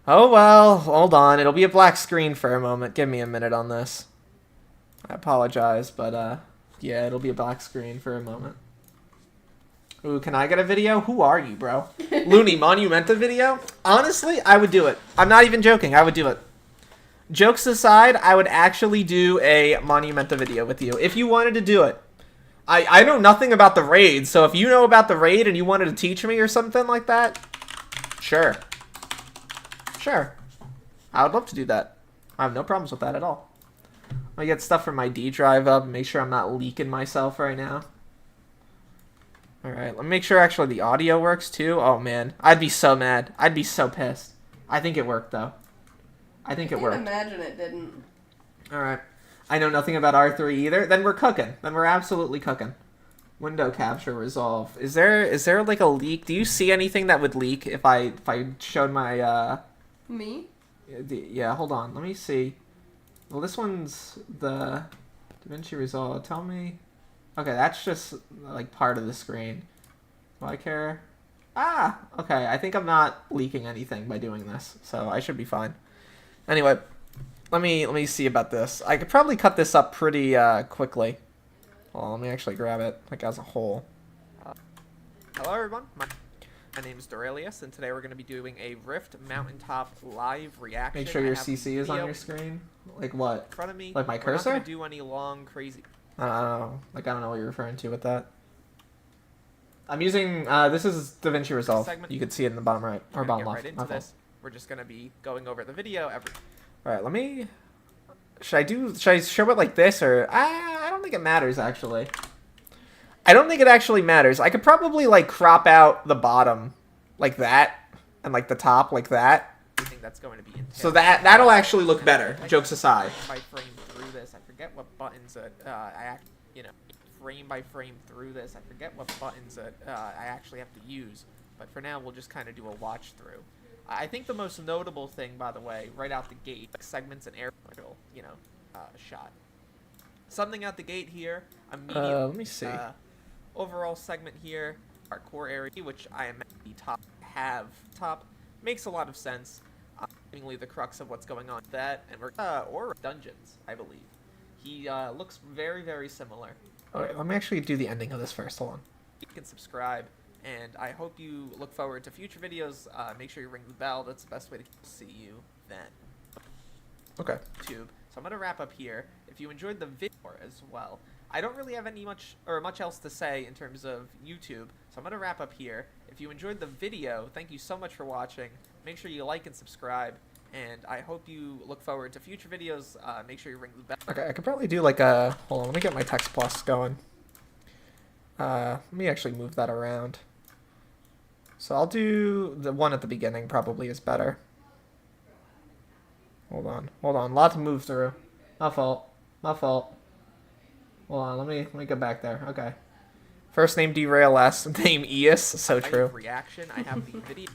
Oh well, hold on. It'll be a black screen for a moment. Give me a minute on this. I apologize, but yeah, it'll be a black screen for a moment. Ooh, can I get a video? Who are you, bro? Looney, Monumenta video? Honestly, I would do it. I'm not even joking. I would do it. Jokes aside, I would actually do a Monumenta video with you. If you wanted to do it. I know nothing about the raid, so if you know about the raid and you wanted to teach me or something like that, sure. Sure. I would love to do that. I have no problems with that at all. I get stuff from my D drive up and make sure I'm not leaking myself right now. Alright, let me make sure actually the audio works too. Oh man, I'd be so mad. I'd be so pissed. I think it worked though. I think it worked. I can't imagine it didn't. Alright. I know nothing about R3 either. Then we're cooking. Then we're absolutely cooking. Window capture resolve. Is there like a leak? Do you see anything that would leak if I showed my Me? Yeah, hold on. Let me see. Well, this one's the DaVinci Resolve. Tell me. Okay, that's just like part of the screen. Do I care? Ah, okay. I think I'm not leaking anything by doing this, so I should be fine. Anyway, let me see about this. I could probably cut this up pretty quickly. Well, let me actually grab it like as a whole. Hello, everyone. My name's Dorelius, and today we're going to be doing a Rift Mountaintop live reaction. Make sure your CC is on your screen. Like what? In front of me. Like my cursor? We're not going to do any long, crazy. I don't know. Like, I don't know what you're referring to with that. I'm using, this is DaVinci Resolve. You can see it in the bottom right, or bottom left. Right into this. We're just going to be going over the video Alright, let me... Should I show it like this, or... I don't think it matters, actually. I don't think it actually matters. I could probably, like, crop out the bottom like that, and, like, the top like that. I think that's going to be so that'll actually look better, jokes aside. By frame through this, I forget what buttons frame by frame through this, I forget what buttons I actually have to use. But for now, we'll just kind of do a watch through. I think the most notable thing, by the way, right out the gate, segments and aerial, shot. Something out the gate here, a medium, let me see. Overall segment here, our core area, which I am at the top, makes a lot of sense. Seemingly the crux of what's going on with that, and we're, or dungeons, I believe. He, looks very, very similar. Alright, let me actually do the ending of this first, hold on. You can subscribe. And I hope you look forward to future videos. Make sure you ring the bell. That's the best way to see you then. Okay. YouTube. So I'm going to wrap up here. If you enjoyed the video as well, I don't really have much else to say in terms of YouTube. So I'm going to wrap up here. If you enjoyed the video, thank you so much for watching. Make sure you like and subscribe. And I hope you look forward to future videos. Make sure you ring the bell. Okay, I could probably do like a... Hold on, let me get my text plus going. Let me actually move that around. So I'll do the one at the beginning, probably is better. Hold on, a lot to move through. My fault. Hold on, let me go back there. Okay. First name Derail, last name Eus, so true. Reaction, I have the video.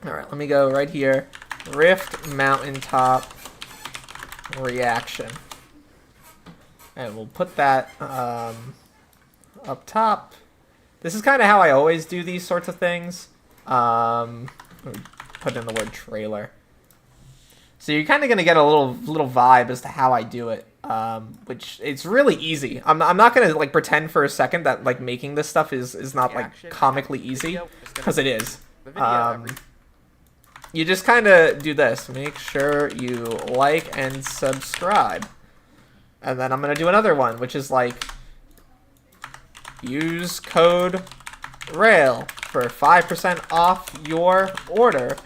Alright, let me go right here. Rift Mountaintop reaction. And we'll put that up top. This is kind of how I always do these sorts of things. Put in the word trailer. So you're kind of going to get a little vibe as to how I do it. Which, it's really easy. I'm not going to, like, pretend for a second that, like, making this stuff is not, like, comically easy. Because it is. You just kind of do this. Make sure you like and subscribe. And then I'm going to do another one, which is, like... Use code RAIL for 5% off your order.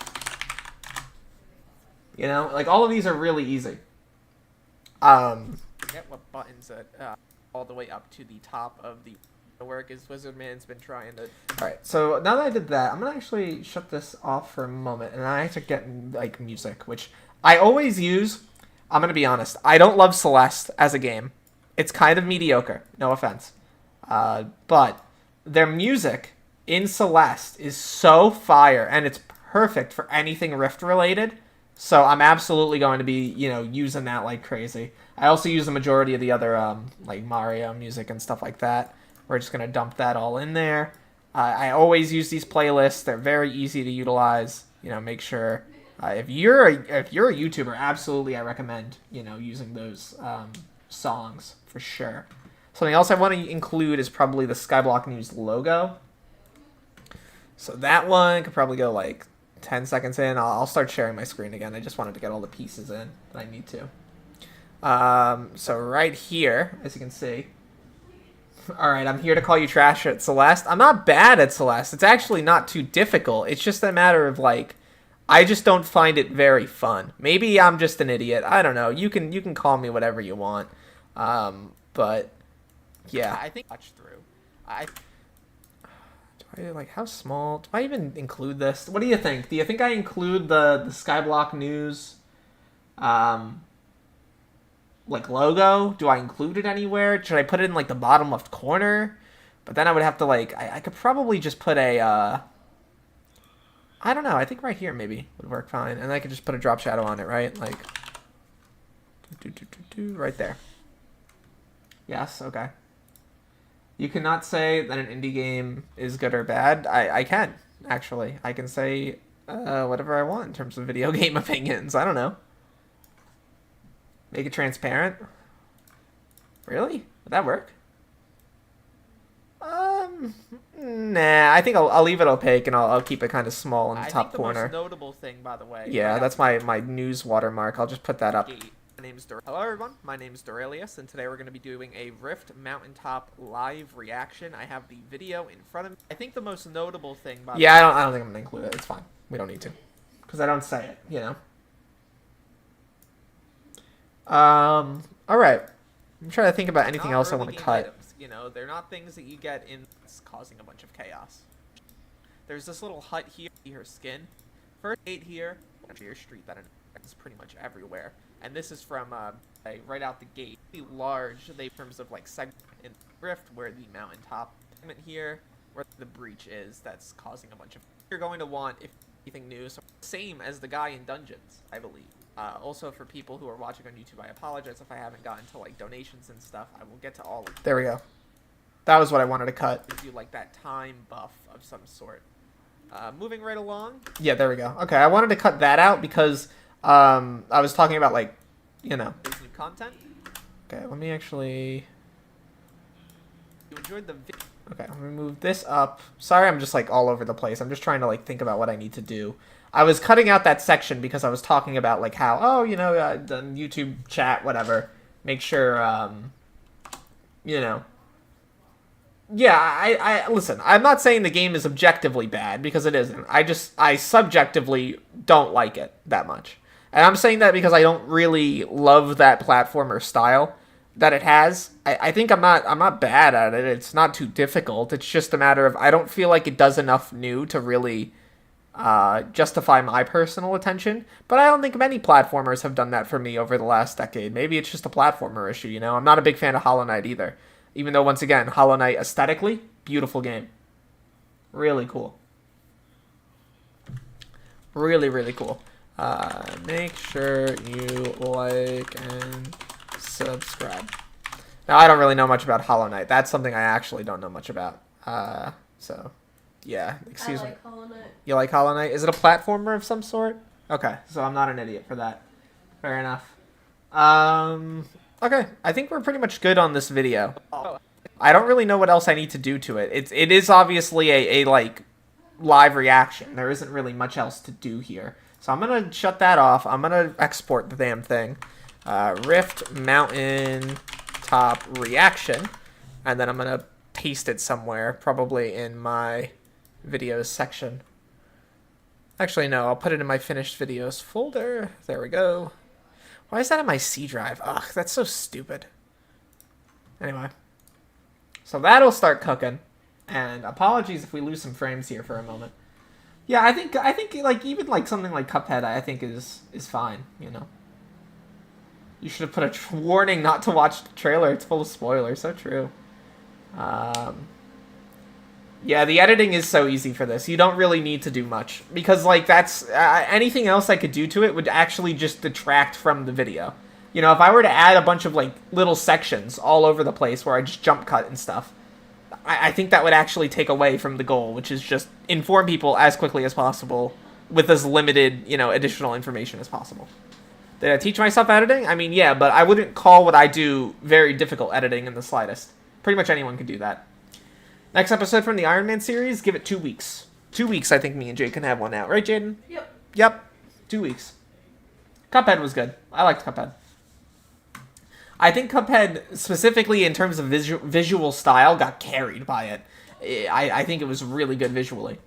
You know, like all of these are really easy. Forget what buttons all the way up to the top of the work is Wizardman's been trying to. All right, so now that I did that, I'm gonna actually shut this off for a moment, and I have to get like music, which I always use. I'm going to be honest. I don't love Celeste as a game. It's kind of mediocre. No offense. But their music in Celeste is so fire, and it's perfect for anything Rift related. So I'm absolutely going to be, using that like crazy. I also use the majority of the other, like Mario music and stuff like that. We're just going to dump that all in there. I always use these playlists. They're very easy to utilize. Make sure if you're a YouTuber, absolutely I recommend using those songs for sure. Something else I want to include is probably the Skyblock News logo. So that one could probably go like 10 seconds in. I'll start sharing my screen again. I just wanted to get all the pieces in that I need to. So right here, as you can see. Alright, I'm here to call you trash at Celeste. I'm not bad at Celeste. It's actually not too difficult. It's just a matter of like, I just don't find it very fun. Maybe I'm just an idiot. I don't know. You can call me whatever you want. But yeah, I think touch through. Like, how small? Do I even include this? What do you think? Do you think I include the Skyblock News, like, logo? Do I include it anywhere? Should I put it in, like, the bottom left corner? But then I would have to, like, I could probably just put a, I don't know. I think right here maybe would work fine. And I could just put a drop shadow on it, right? Like, right there. Yes, okay. You cannot say that an indie game is good or bad. I can, actually. I can say whatever I want in terms of video game opinions. I don't know. Make it transparent? Really? Would that work? Nah, I think I'll leave it opaque and I'll keep it kind of small in the top corner. Most notable thing, by the way. Yeah, that's my news watermark. I'll just put that up. Hello everyone, my name is Dorelius, and today we're going to be doing a Rift Mountaintop live reaction. I have the video in front of me. I think the most notable thing, by the way... I don't think I'm going to include it. It's fine. We don't need to. Because I don't say it, Alright. I'm trying to think about anything else I want to cut. Items, they're not things that you get in... It's causing a bunch of chaos. There's this little hut here, her skin. First gate here, your street that is pretty much everywhere. And this is from right out the gate. Large, in terms of like segment in Rift, where the mountaintop segment here, where the breach is, that's causing a bunch of. You're going to want if anything new, so same as the guy in Dungeons, I believe. Also, for people who are watching on YouTube, I apologize if I haven't gotten to like donations and stuff. I will get to all of them. There we go. That was what I wanted to cut. Gives you like that time buff of some sort. Moving right along. Yeah, there we go. Okay, I wanted to cut that out because. I was talking about, like, There's new content. Okay, let me actually... You enjoyed the video. Okay, let me move this up. Sorry, I'm just, like, all over the place. I'm just trying to, like, think about what I need to do. I was cutting out that section because I was talking about, like, how, the YouTube chat, whatever. Make sure, Yeah, I listen, I'm not saying the game is objectively bad, because it isn't. I subjectively don't like it that much. And I'm saying that because I don't really love that platformer style that it has. I think I'm not bad at it. It's not too difficult. It's just a matter of I don't feel like it does enough new to really justify my personal attention. But I don't think many platformers have done that for me over the last decade. Maybe it's just a platformer issue, I'm not a big fan of Hollow Knight either. Even though, once again, Hollow Knight aesthetically, beautiful game. Really cool. Really, really cool. Make sure you like and subscribe. Now, I don't really know much about Hollow Knight. That's something I actually don't know much about. So, yeah, excuse me. I like Hollow Knight. You like Hollow Knight? Is it a platformer of some sort? Okay, so I'm not an idiot for that. Fair enough. Okay, I think we're pretty much good on this video. I don't really know what else I need to do to it. It is obviously a like, live reaction. There isn't really much else to do here. So I'm going to shut that off. I'm going to export the damn thing. Rift Mountaintop reaction. And then I'm going to paste it somewhere, probably in my videos section. Actually, no, I'll put it in my finished videos folder. There we go. Why is that in my C drive? Ugh, that's so stupid. Anyway. So that'll start cooking. And apologies if we lose some frames here for a moment. Yeah, I think like even like something like Cuphead I think is fine, You should have put a warning not to watch the trailer. It's full of spoilers. So true. Yeah, the editing is so easy for this. You don't really need to do much. Because, like, that's... anything else I could do to it would actually just detract from the video. You know, if I were to add a bunch of, like, little sections all over the place where I just jump cut and stuff, I think that would actually take away from the goal, which is just inform people as quickly as possible with as limited, you know, additional information as possible. Did I teach myself editing? I mean, yeah, but I wouldn't call what I do very difficult editing in the slightest. Pretty much anyone could do that. Next episode from the Iron Man series, give it 2 weeks. 2 weeks, I think me and Jade can have one out. Right, Jaden? Yep. Yep. 2 weeks. Cuphead was good. I liked Cuphead. I think Cuphead, specifically in terms of visual style, got carried by it. I think it was really good visually.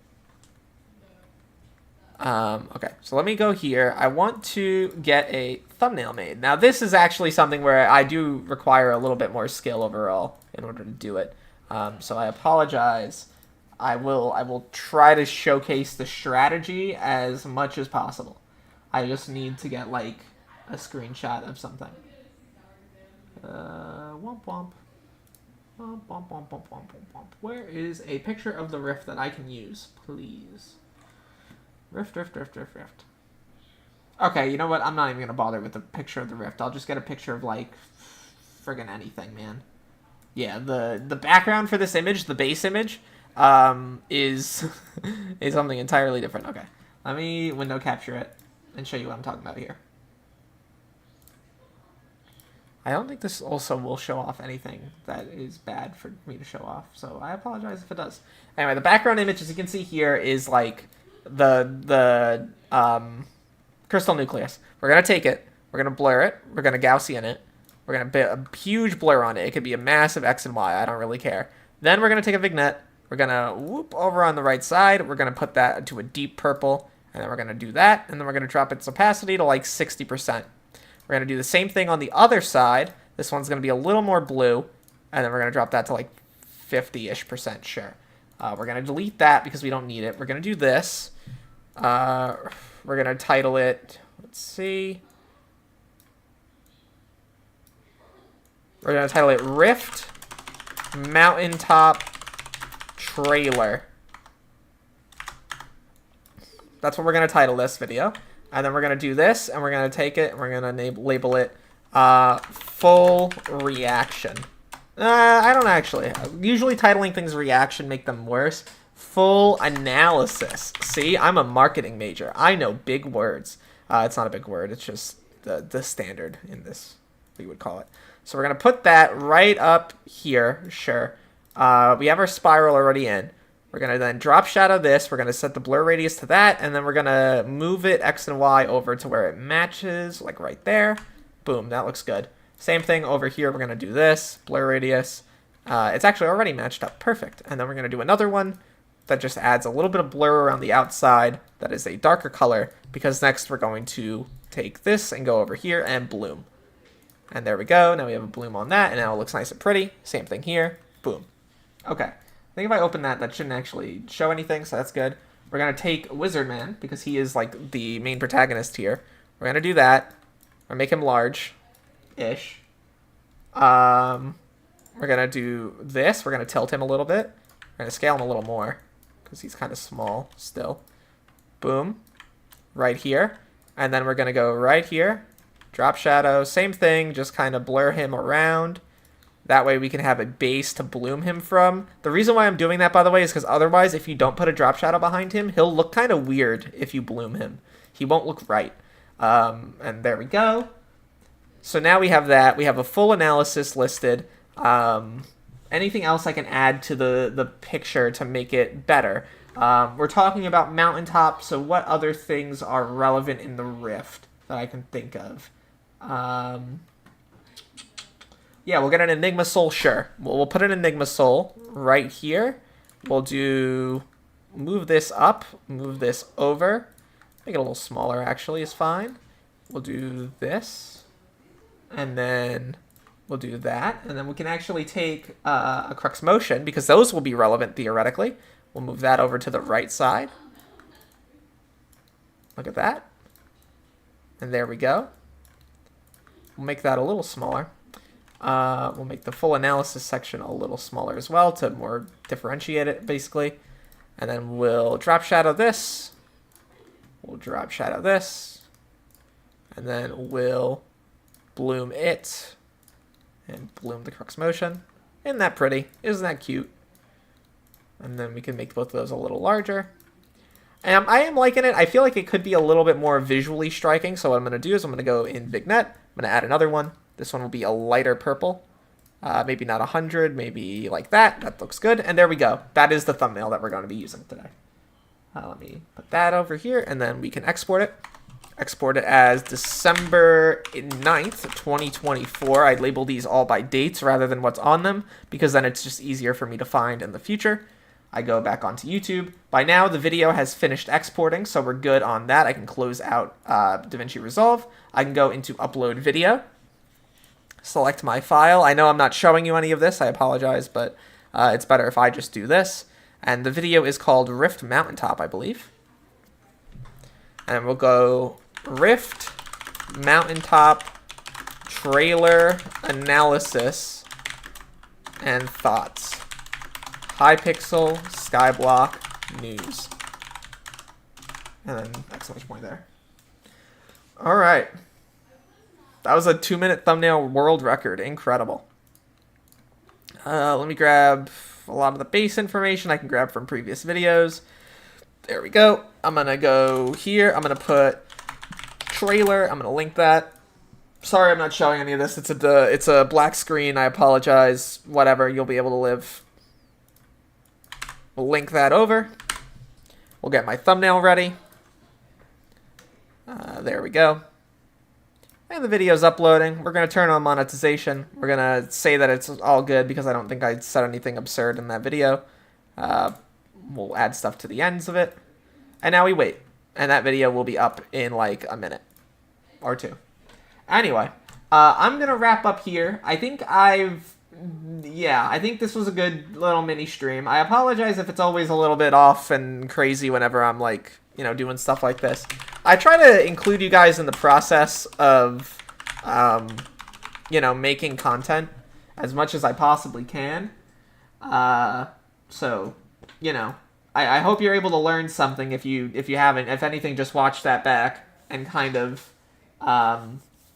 Okay, so let me go here. I want to get a thumbnail made. Now, this is actually something where I do require a little bit more skill overall in order to do it. So I apologize. I will try to showcase the strategy as much as possible. I just need to get, like, a screenshot of something. Womp womp. Womp womp womp womp womp womp. Where is a picture of the rift that I can use, please? Rift. Okay, you know what? I'm not even gonna bother with the picture of the rift. I'll just get a picture of, like, friggin' anything, man. Yeah, the background for this image, the base image, is is something entirely different. Okay, let me window capture it and show you what I'm talking about here. I don't think this also will show off anything that is bad for me to show off, so I apologize if it does. Anyway, the background image, as you can see here, is like the crystal nucleus. We're gonna take it, we're gonna blur it, we're gonna Gaussian it, we're gonna put a huge blur on it. It could be a massive X and Y, I don't really care. Then we're gonna take a vignette, we're gonna whoop over on the right side, we're gonna put that to a deep purple, and then we're gonna do that, and then we're gonna drop its opacity to like 60%. We're going to do the same thing on the other side. This one's going to be a little more blue. And then we're going to drop that to like 50-ish%, sure. We're going to delete that because we don't need it. We're going to do this. We're going to title it, let's see. We're going to title it Rift Mountaintop Trailer. That's what we're going to title this video. And then we're going to do this, and we're going to take it, and we're going to label it Full Reaction. I don't actually. Usually titling things reaction make them worse. Full Analysis. See, I'm a marketing major. I know big words. It's not a big word. It's just the standard in this, we would call it. So we're going to put that right up here. Sure. We have our spiral already in. We're going to then drop shadow this. We're going to set the blur radius to that. And then we're going to move it X and Y over to where it matches, like right there. Boom, that looks good. Same thing over here. We're going to do this, blur radius. It's actually already matched up. Perfect. And then we're going to do another one that just adds a little bit of blur around the outside. That is a darker color, because next we're going to take this and go over here and bloom. And there we go. Now we have a bloom on that, and now it looks nice and pretty. Same thing here. Boom. Okay. I think if I open that, that shouldn't actually show anything, so that's good. We're going to take Wizard Man, because he is like the main protagonist here. We're going to do that. We're going to make him large-ish. We're going to do this. We're going to tilt him a little bit. We're going to scale him a little more, because he's kind of small still. Boom. Right here. And then we're going to go right here. Drop shadow. Same thing, just kind of blur him around. That way we can have a base to bloom him from. The reason why I'm doing that, by the way, is because otherwise, if you don't put a drop shadow behind him, he'll look kind of weird if you bloom him. He won't look right. And there we go. So now we have that. We have a full analysis listed. Anything else I can add to the picture to make it better? We're talking about Mountaintop, so what other things are relevant in the Rift that I can think of? Yeah, we'll get an Enigma Soul, sure. We'll put an Enigma Soul right here. We'll move this up, move this over. Make it a little smaller, actually, is fine. We'll do this. And then we'll do that. And then we can actually take a Crux Motion, because those will be relevant, theoretically. We'll move that over to the right side. Look at that. And there we go. We'll make that a little smaller. We'll make the full analysis section a little smaller as well to more differentiate it, basically. And then we'll drop shadow this. We'll drop shadow this. And then we'll bloom it. And bloom the crux motion. Isn't that pretty? Isn't that cute? And then we can make both of those a little larger. And I am liking it. I feel like it could be a little bit more visually striking. So what I'm going to do is I'm going to go in Vignette. I'm going to add another one. This one will be a lighter purple. Maybe not 100, maybe like that. That looks good. And there we go. That is the thumbnail that we're going to be using today. Let me put that over here, and then we can export it. Export it as December 9th, 2024. I label these all by dates rather than what's on them, because then it's just easier for me to find in the future. I go back onto YouTube. By now, the video has finished exporting, so we're good on that. I can close out DaVinci Resolve. I can go into Upload Video. Select my file. I know I'm not showing you any of this. I apologize, but it's better if I just do this. And the video is called Rift Mountaintop, I believe. And we'll go Rift Mountaintop Trailer Analysis and Thoughts. Hypixel Skyblock News. And then exclamation point there. All right. That was a 2-minute thumbnail world record. Incredible. Let me grab a lot of the base information I can grab from previous videos. There we go. I'm going to go here. I'm going to put trailer. I'm going to link that. Sorry I'm not showing any of this. It's a black screen. I apologize. Whatever. You'll be able to live. We'll link that over. We'll get my thumbnail ready. There we go. And the video's uploading. We're going to turn on monetization. We're going to say that it's all good because I don't think I said anything absurd in that video. We'll add stuff to the ends of it. And now we wait. And that video will be up in like a minute or two. Anyway, I'm going to wrap up here. I think I think this was a good little mini stream. I apologize if it's always a little bit off and crazy whenever I'm like, doing stuff like this. I try to include you guys in the process of, making content as much as I possibly can. So, I hope you're able to learn something if you haven't. If anything, just watch that back and kind of,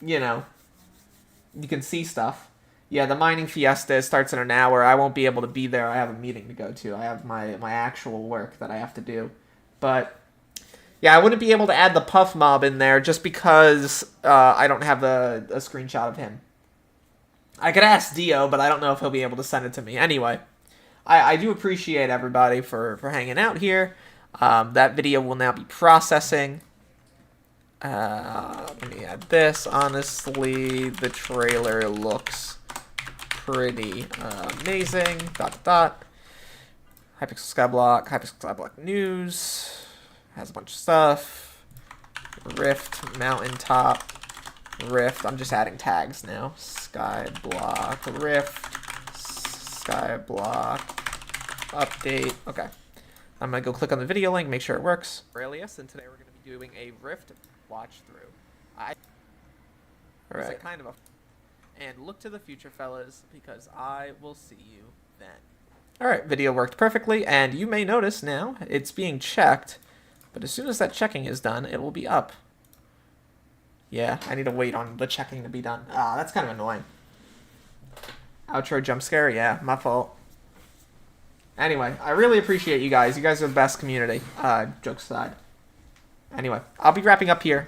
you can see stuff. Yeah, the mining fiesta starts in an hour. I won't be able to be there. I have a meeting to go to. I have my actual work that I have to do. But yeah, I wouldn't be able to add the Puff Mob in there just because I don't have a screenshot of him. I could ask Dio, but I don't know if he'll be able to send it to me. Anyway, I do appreciate everybody for hanging out here. That video will now be processing. Let me add this. Honestly, the trailer looks pretty amazing. ... Hypixel Skyblock News. Has a bunch of stuff. Rift, Mountaintop, Rift. I'm just adding tags now. Skyblock, Rift, Skyblock, update. Okay. I'm going to go click on the video link, make sure it works. Aurelius, and today we're going to be doing a Rift watch through. All right. It's kind of a... And look to the future, fellas, because I will see you then. All right, video worked perfectly, and you may notice now it's being checked. But as soon as that checking is done, it will be up. Yeah, I need to wait on the checking to be done. Ah, that's kind of annoying. Outro jump scare? Yeah, my fault. Anyway, I really appreciate you guys. You guys are the best community. Jokes aside. Anyway, I'll be wrapping up here.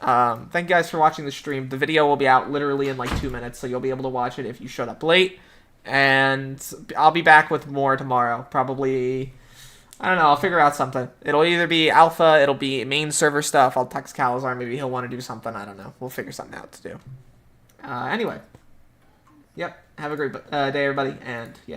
Thank you guys for watching the stream. The video will be out literally in like 2 minutes, so you'll be able to watch it if you showed up late. And I'll be back with more tomorrow. Probably... I don't know, I'll figure out something. It'll either be alpha, it'll be main server stuff, I'll text Calazar, maybe he'll want to do something, I don't know. We'll figure something out to do. Anyway. Yep, have a great day, everybody, and yeah.